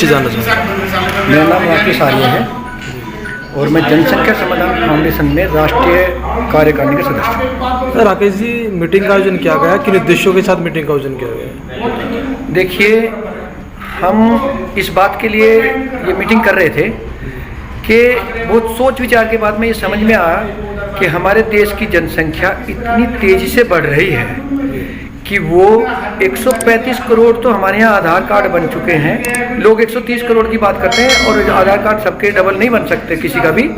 परिचय जानना चाहूँगा। मेरा नाम राकेश आर्य है और मैं जनसंख्या समाधान फाउंडेशन में राष्ट्रीय कार्यकारिणी के सदस्य हूँ। राकेश जी, मीटिंग का आयोजन किया गया, किन उद्देश्यों के साथ मीटिंग का आयोजन किया गया? देखिए, हम इस बात के लिए ये मीटिंग कर रहे थे कि बहुत सोच विचार के बाद में ये समझ में आया कि हमारे देश की जनसंख्या इतनी तेज़ी से बढ़ रही है कि वो 135 करोड़ तो हमारे यहाँ आधार कार्ड बन चुके हैं। लोग 130 करोड़ की बात करते हैं और आधार कार्ड सबके डबल नहीं बन सकते किसी का भी।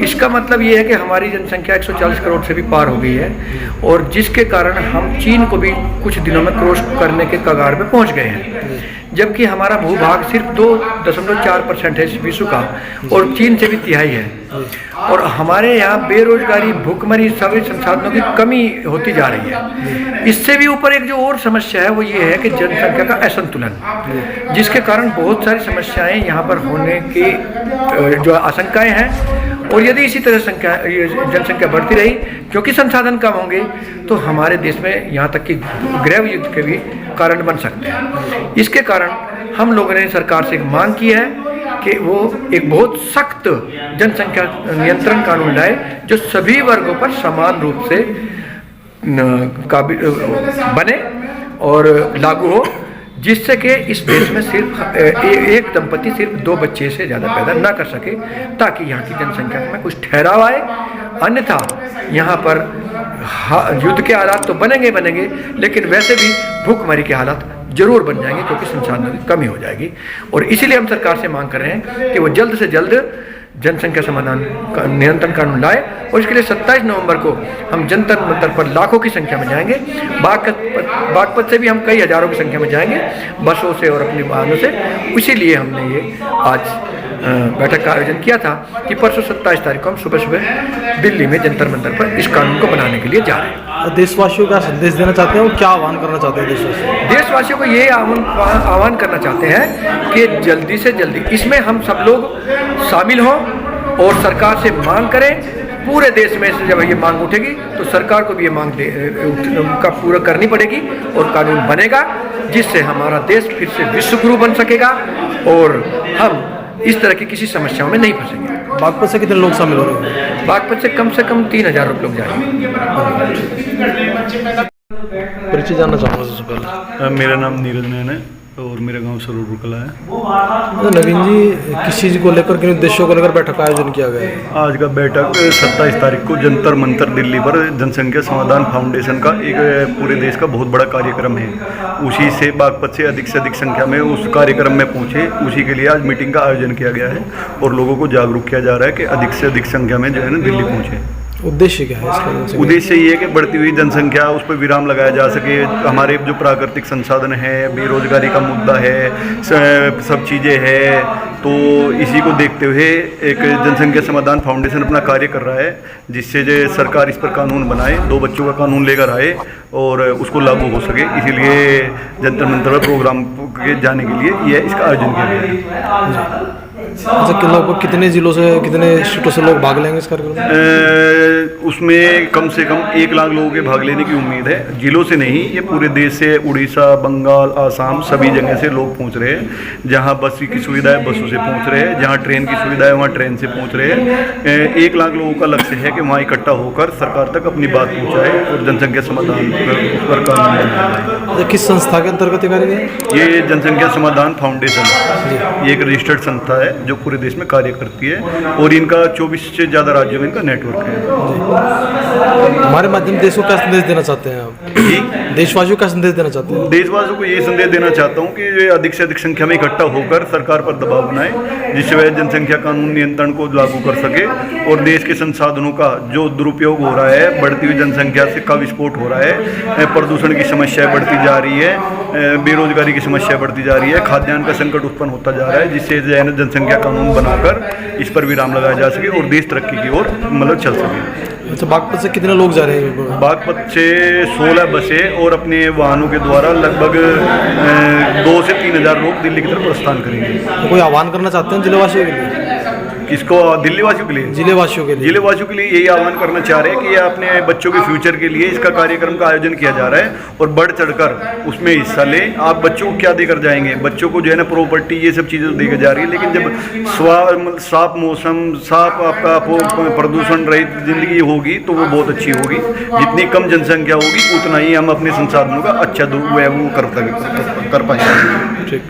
इसका मतलब ये है कि हमारी जनसंख्या 140 करोड़ से भी पार हो गई है और जिसके कारण हम चीन को भी कुछ दिनों में क्रॉस करने के कगार पे पहुंच गए हैं, जबकि हमारा भूभाग सिर्फ 2.4% है विश्व का और चीन से भी तिहाई है। और हमारे यहाँ बेरोजगारी, भूखमरी, सभी संसाधनों की कमी होती जा रही है। इससे भी ऊपर एक जो और समस्या है वो ये है कि जनसंख्या का असंतुलन, जिसके कारण बहुत सारी समस्याएं यहाँ पर होने की जो आशंकाएं हैं। और यदि इसी तरह जनसंख्या बढ़ती रही, क्योंकि संसाधन कम होंगे, तो हमारे देश में यहाँ तक कि गृह युद्ध के भी कारण बन सकते हैं। इसके कारण हम लोगों ने सरकार से एक मांग की है कि वो एक बहुत सख्त जनसंख्या नियंत्रण कानून लाए जो सभी वर्गों पर समान रूप से बने और लागू हो, जिससे कि इस देश में सिर्फ एक दंपति सिर्फ 2 बच्चे से ज़्यादा पैदा ना कर सके, ताकि यहाँ की जनसंख्या में कुछ ठहराव आए। अन्यथा यहाँ पर युद्ध के हालात तो बनेंगे, लेकिन वैसे भी भूखमरी के हालात जरूर बन जाएंगे, क्योंकि संसाधनों की कमी हो जाएगी। और इसीलिए हम सरकार से मांग कर रहे हैं कि वो जल्द से जल्द जनसंख्या समाधान नियंत्रण कानून लाए। और इसके लिए 27 नवंबर को हम जंतर मंतर पर लाखों की संख्या में जाएंगे। बागपत से भी हम कई हजारों की संख्या में जाएंगे, बसों से और अपने वाहनों से। इसीलिए हमने ये आज बैठक का आयोजन किया था कि परसों 27 तारीख को हम सुबह दिल्ली में जंतर मंतर पर इस कानून को बनाने के लिए जा रहे हैं। देशवासियों का संदेश देना चाहते हैं, क्या आह्वान करना चाहते हैं देशवासियों को? ये आह्वान करना चाहते हैं कि जल्दी से जल्दी इसमें हम सब लोग शामिल हों और सरकार से मांग करें। पूरे देश में से जब ये मांग उठेगी तो सरकार को भी ये मांग का पूरा करनी पड़ेगी और कानून बनेगा, जिससे हमारा देश फिर से विश्व गुरु बन सकेगा और हम इस तरह की किसी समस्याओं में नहीं फंसेंगे। बागपत से कितने लोग शामिल हो रहे हैं? बागपत से कम 3000 लोग जाएंगे। परिचय जानना चाहूँगा सबसे पहले। मेरा नाम नीरज नयन है और मेरा गांव सरूर कला है। तो नवीन जी, किस चीज़ को लेकर, किन उद्देश्यों को लेकर बैठक का आयोजन किया गया है? आज का बैठक 27 तारीख को जंतर मंतर दिल्ली पर जनसंख्या समाधान फाउंडेशन का एक पूरे देश का बहुत बड़ा कार्यक्रम है। उसी से बागपत से अधिक संख्या में उस कार्यक्रम में पहुँचे, उसी के लिए आज मीटिंग का आयोजन किया गया है और लोगों को जागरूक किया जा रहा है कि अधिक से अधिक संख्या में जो है ना दिल्ली पहुँचे। उद्देश्य क्या है इसका? उद्देश्य ये है कि बढ़ती हुई जनसंख्या, उस पर विराम लगाया जा सके। हमारे जो प्राकृतिक संसाधन है, बेरोजगारी का मुद्दा है, सब चीज़ें हैं, तो इसी को देखते हुए एक जनसंख्या समाधान फाउंडेशन अपना कार्य कर रहा है, जिससे जो सरकार इस पर कानून बनाए, 2 बच्चों का कानून लेकर आए और उसको लागू हो सके। इसीलिए जंतर मंतर प्रोग्राम के जाने के लिए यह इसका आयोजन किया गया है। अच्छा, लगभग कितने जिलों से, कितने स्टेटों से लोग भाग लेंगे इस कार्यक्रम में? उसमें कम से कम 1 लाख लोगों के भाग लेने की उम्मीद है। जिलों से नहीं, ये पूरे देश से, उड़ीसा, बंगाल, आसाम, सभी जगह से लोग पहुंच रहे हैं। जहां बस की सुविधा है बसों से पहुंच रहे हैं, जहां ट्रेन की सुविधा है वहां ट्रेन से पहुंच रहे हैं। 1 लाख लोगों का लक्ष्य है कि वहाँ इकट्ठा होकर सरकार तक अपनी बात पहुँचाए और जनसंख्या समाधान पर कानून बनाए। किस संस्था के अंतर्गत कार्य है? ये जनसंख्या समाधान फाउंडेशन ये एक रजिस्टर्ड संस्था है जो पूरे देश में कार्य करती है और इनका 24 से ज़्यादा राज्यों में इनका नेटवर्क है। हमारे माध्यम देश को क्या संदेश देना चाहते हैं आप? जी, देशवासियों का संदेश देना चाहते हैं? देशवासियों को ये संदेश देना चाहता हूँ कि अधिक से अधिक संख्या में इकट्ठा होकर सरकार पर दबाव बनाए, जिससे वह जनसंख्या कानून नियंत्रण को लागू कर सके और देश के संसाधनों का जो दुरुपयोग हो रहा है, बढ़ती हुई जनसंख्या से का विस्फोट हो रहा है, प्रदूषण की समस्या बढ़ती जा रही है, बेरोजगारी की समस्या बढ़ती जा रही है, खाद्यान्न का संकट उत्पन्न होता जा रहा है, जिससे जनसंख्या कानून बनाकर इस पर विराम लगाया जा सके और देश तरक्की की ओर मतलब चल सके। अच्छा, बागपत से कितने लोग जा रहे हैं? बागपत से 16 बसें और अपने वाहनों के द्वारा लगभग 2 से 3 हज़ार लोग दिल्ली की तरफ प्रस्थान करेंगे। तो कोई आह्वान करना चाहते हैं जिलेवासियों के लिए? किसको, दिल्ली वासियों के लिए, जिले वासियों के लिए? जिले वासियों के लिए यही आह्वान करना चाह रहे हैं कि ये अपने बच्चों के फ्यूचर के लिए इसका कार्यक्रम का आयोजन किया जा रहा है और बढ़ चढ़कर उसमें हिस्सा लें। आप बच्चों को क्या देकर जाएंगे? बच्चों को जो है ना प्रॉपर्टी, ये सब चीज़ें देकर जा रही है, लेकिन जब साफ मौसम, साफ आपका प्रदूषण रहित जिंदगी होगी तो वो बहुत अच्छी होगी। जितनी कम जनसंख्या होगी उतना ही हम अपने संसाधनों का अच्छा दुरुपयोग कर पाएंगे। ठीक।